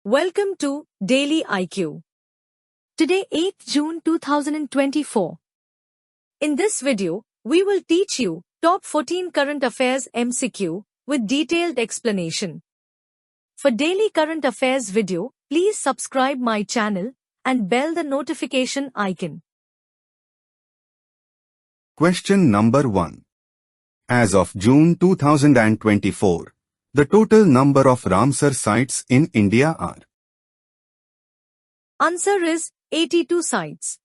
Welcome to Daily IQ. Today 8th June 2024. In this video, we will teach you top 14 current affairs MCQ with detailed explanation. For daily current affairs video, please subscribe my channel and bell the notification icon. Question number 1. As of June 2024, the total number of Ramsar sites in India are? Answer is 82 sites.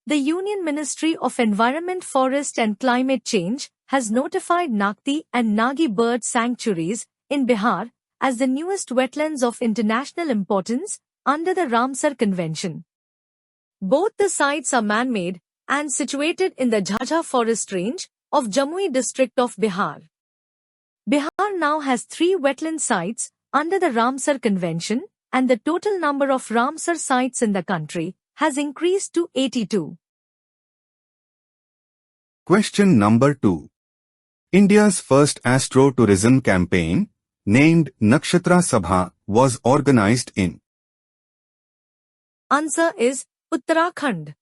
The Union Ministry of Environment, Forest and Climate Change has notified Nagti and Nagi bird sanctuaries in Bihar as the newest wetlands of international importance under the Ramsar Convention. Both the sites are man-made and situated in the Jhajjar forest range of Jamui district of Bihar. Bihar now has 3 wetland sites under the Ramsar Convention, and the total number of Ramsar sites in the country has increased to 82. Question number 2. India's first astro-tourism campaign, named Nakshatra Sabha, was organized in? Answer is Uttarakhand.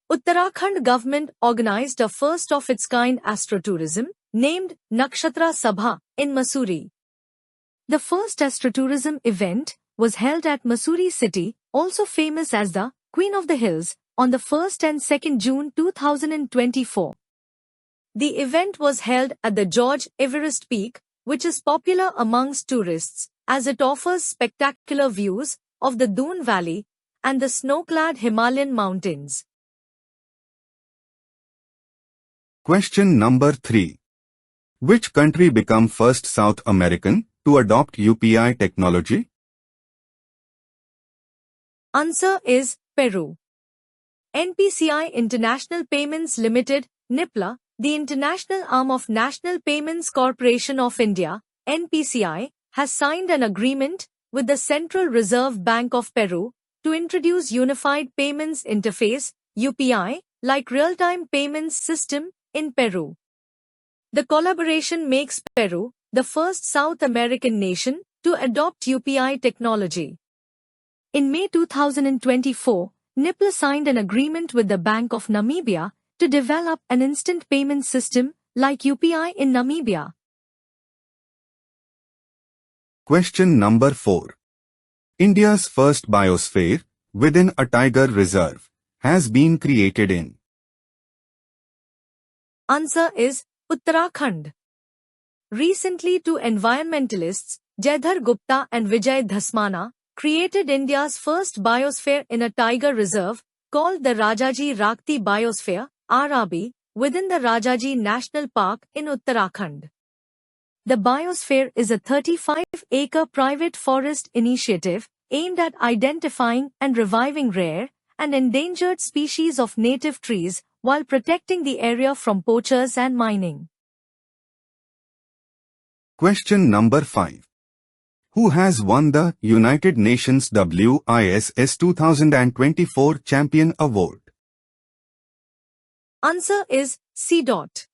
Uttarakhand government organized a first-of-its-kind astrotourism, named Nakshatra Sabha, in Mussoorie. The first astrotourism event was held at Mussoorie city, also famous as the Queen of the Hills, on the 1st and 2nd June 2024. The event was held at the George Everest Peak, which is popular amongst tourists, as it offers spectacular views of the Doon Valley and the snow-clad Himalayan mountains. Question number 3. Which country became first South American to adopt UPI technology? Answer is Peru. NPCI International Payments Limited, NIPLA, the international arm of National Payments Corporation of India, NPCI, has signed an agreement with the Central Reserve Bank of Peru to introduce Unified Payments Interface, UPI, like real-time payments system in Peru. The collaboration makes Peru the first South American nation to adopt UPI technology. In May 2024, NIPLA signed an agreement with the Bank of Namibia to develop an instant payment system like UPI in Namibia. Question number 4. India's first biosphere, within a tiger reserve, has been created in? Answer is Uttarakhand. Recently, 2 environmentalists, Jaydhar Gupta and Vijay Dhasmana, created India's first biosphere in a tiger reserve called the Rajaji Rakti Biosphere, RRB, within the Rajaji National Park in Uttarakhand. The biosphere is a 35-acre private forest initiative aimed at identifying and reviving rare and endangered species of native trees while protecting the area from poachers and mining. Question number 5. Who has won the United Nations WISS 2024 Champion Award? Answer is CDOT.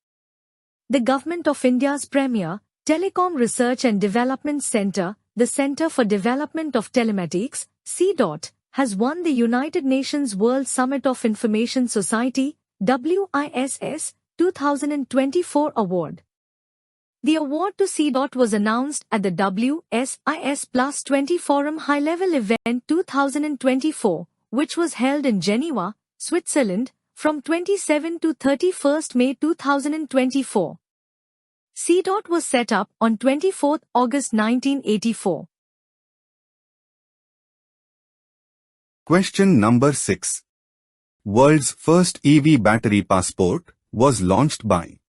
The Government of India's premier Telecom Research and Development Centre, the Centre for Development of Telematics, CDOT, has won the United Nations World Summit of Information Society WISS 2024 award. The award to CDOT was announced at the WSIS Plus 20 Forum High-Level Event 2024, which was held in Geneva, Switzerland, from 27 to 31 May 2024. CDOT was set up on 24 August 1984. Question number 6. World's first EV battery passport was launched by?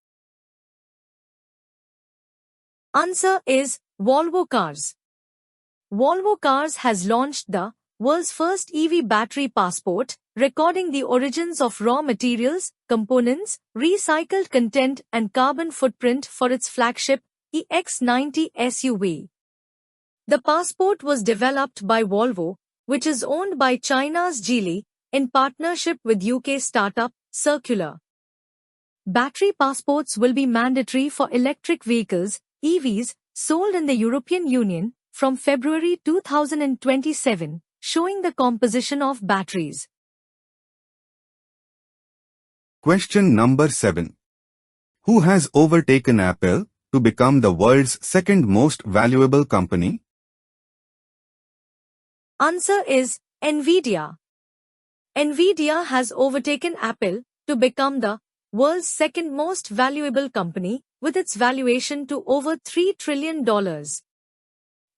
Answer is Volvo Cars. Volvo Cars has launched the world's first EV battery passport, recording the origins of raw materials, components, recycled content and carbon footprint for its flagship EX90 SUV. The passport was developed by Volvo, which is owned by China's Geely, in partnership with UK startup Circular. Battery passports will be mandatory for electric vehicles, EVs, sold in the European Union, from February 2027, showing the composition of batteries. Question number 7. Who has overtaken Apple to become the world's second most valuable company? Answer is Nvidia. Nvidia has overtaken Apple to become the world's second most valuable company, with its valuation to over $3 trillion.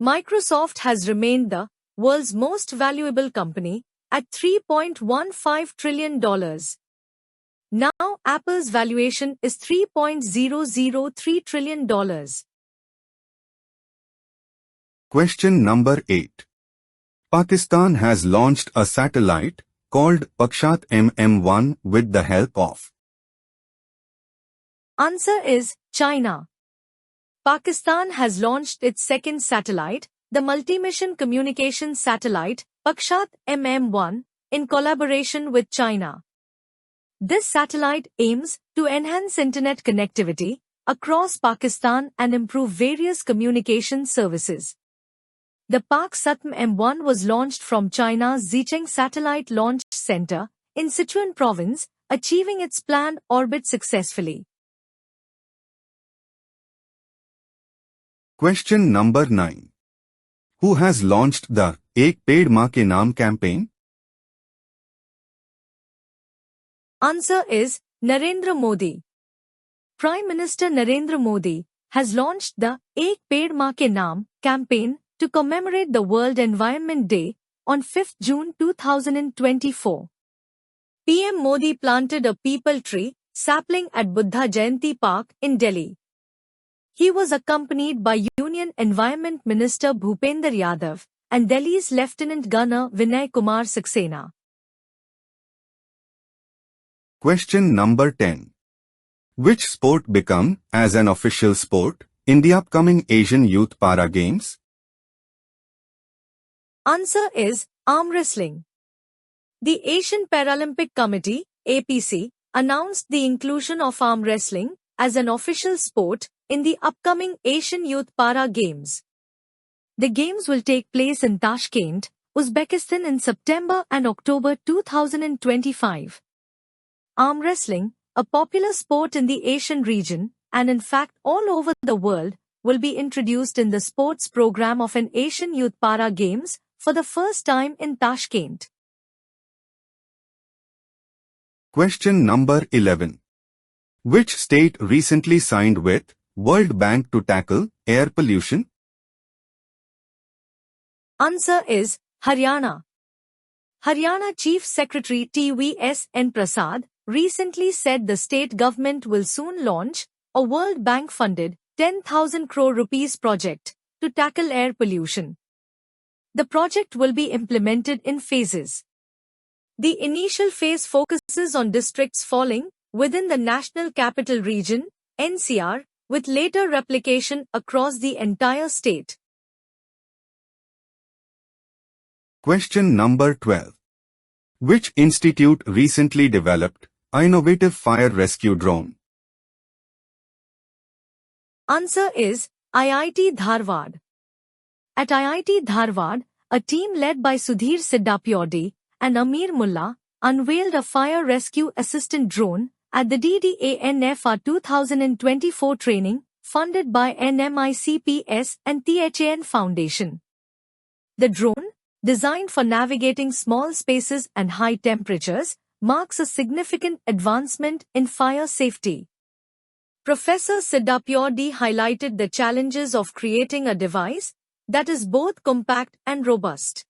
Microsoft has remained the world's most valuable company at $3.15 trillion. Now Apple's valuation is $3.003 trillion. Question number 8. Pakistan has launched a satellite called Pakshat MM-1 with the help of. Answer is China. Pakistan has launched its second satellite, the multi-mission communications satellite, Pakshat MM-1, in collaboration with China. This satellite aims to enhance internet connectivity across Pakistan and improve various communication services. The Paksat M1 was launched from China's Xicheng Satellite Launch Center in Sichuan Province, achieving its planned orbit successfully. Question number 9. Who has launched the Ek Ped Maa Ke Naam campaign? Answer is Narendra Modi. Prime Minister Narendra Modi has launched the Ek Ped Maa Ke Naam campaign to commemorate the World Environment Day on 5th June 2024. PM Modi planted a peepal tree sapling at Buddha Jayanti Park in Delhi. He was accompanied by Union Environment Minister Bhupender Yadav and Delhi's Lieutenant Governor Vinay Kumar Saxena. Question number 10. Which sport become as an official sport in the upcoming Asian Youth Para Games? Answer is arm wrestling. The Asian Paralympic Committee, APC, announced the inclusion of arm wrestling as an official sport in the upcoming Asian Youth Para Games. The games will take place in Tashkent, Uzbekistan in September and October 2025. Arm wrestling, a popular sport in the Asian region, and in fact all over the world, will be introduced in the sports program of an Asian Youth Para Games for the first time in Tashkent. Question number 11. Which state recently signed with World Bank to tackle air pollution? Answer is Haryana. Haryana Chief Secretary TVS N. Prasad recently said the state government will soon launch a World Bank-funded 10,000 crore rupees project to tackle air pollution. The project will be implemented in phases. The initial phase focuses on districts falling within the National Capital Region, NCR, with later replication across the entire state. Question number 12. Which institute recently developed an innovative fire rescue drone? Answer is IIT Dharwad. At IIT Dharwad, a team led by Sudhir Siddapyodi and Amir Mullah unveiled a fire rescue assistant drone at the DDANFR 2024 training funded by NMICPS and THAN Foundation. The drone, designed for navigating small spaces and high temperatures, marks a significant advancement in fire safety. Professor Siddapyodi highlighted the challenges of creating a device that is both compact and robust.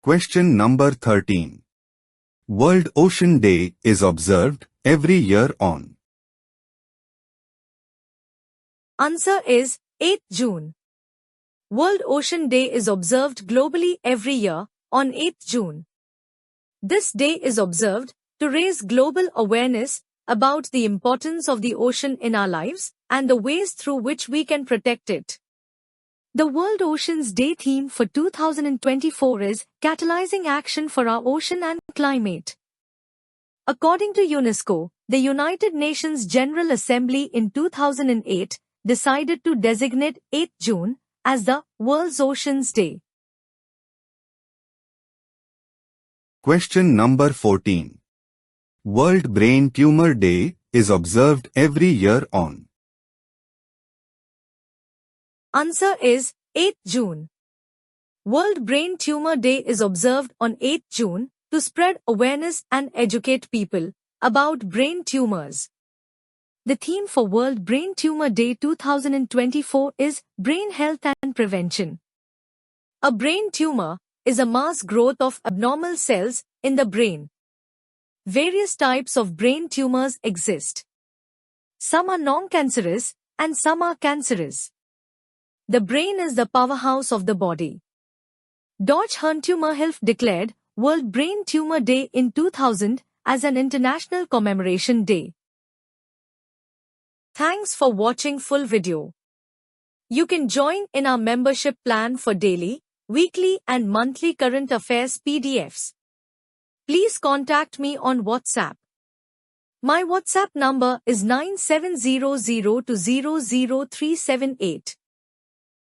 Question number 13. World Ocean Day is observed every year on. Answer is 8th June. World Ocean Day is observed globally every year on 8th June. This day is observed to raise global awareness about the importance of the ocean in our lives and the ways through which we can protect it. The World Oceans Day theme for 2024 is Catalyzing Action for Our Ocean and Climate. According to UNESCO, the United Nations General Assembly in 2008 decided to designate 8th June as the World's Oceans Day? Question number 14. World Brain Tumor Day is observed every year on. Answer is 8th June. World Brain Tumor Day is observed on 8th June to spread awareness and educate people about brain tumors. The theme for World Brain Tumor Day 2024 is Brain Health and Prevention. A brain tumor is a mass growth of abnormal cells in the brain. Various types of brain tumors exist. Some are non-cancerous and some are cancerous. The brain is the powerhouse of the body. Deutsche Hirntumorhilfe declared World Brain Tumor Day in 2000 as an international commemoration day. Thanks for watching full video. You can join in our membership plan for daily, weekly and monthly current affairs PDFs. Please contact me on WhatsApp. My WhatsApp number is 9700200378.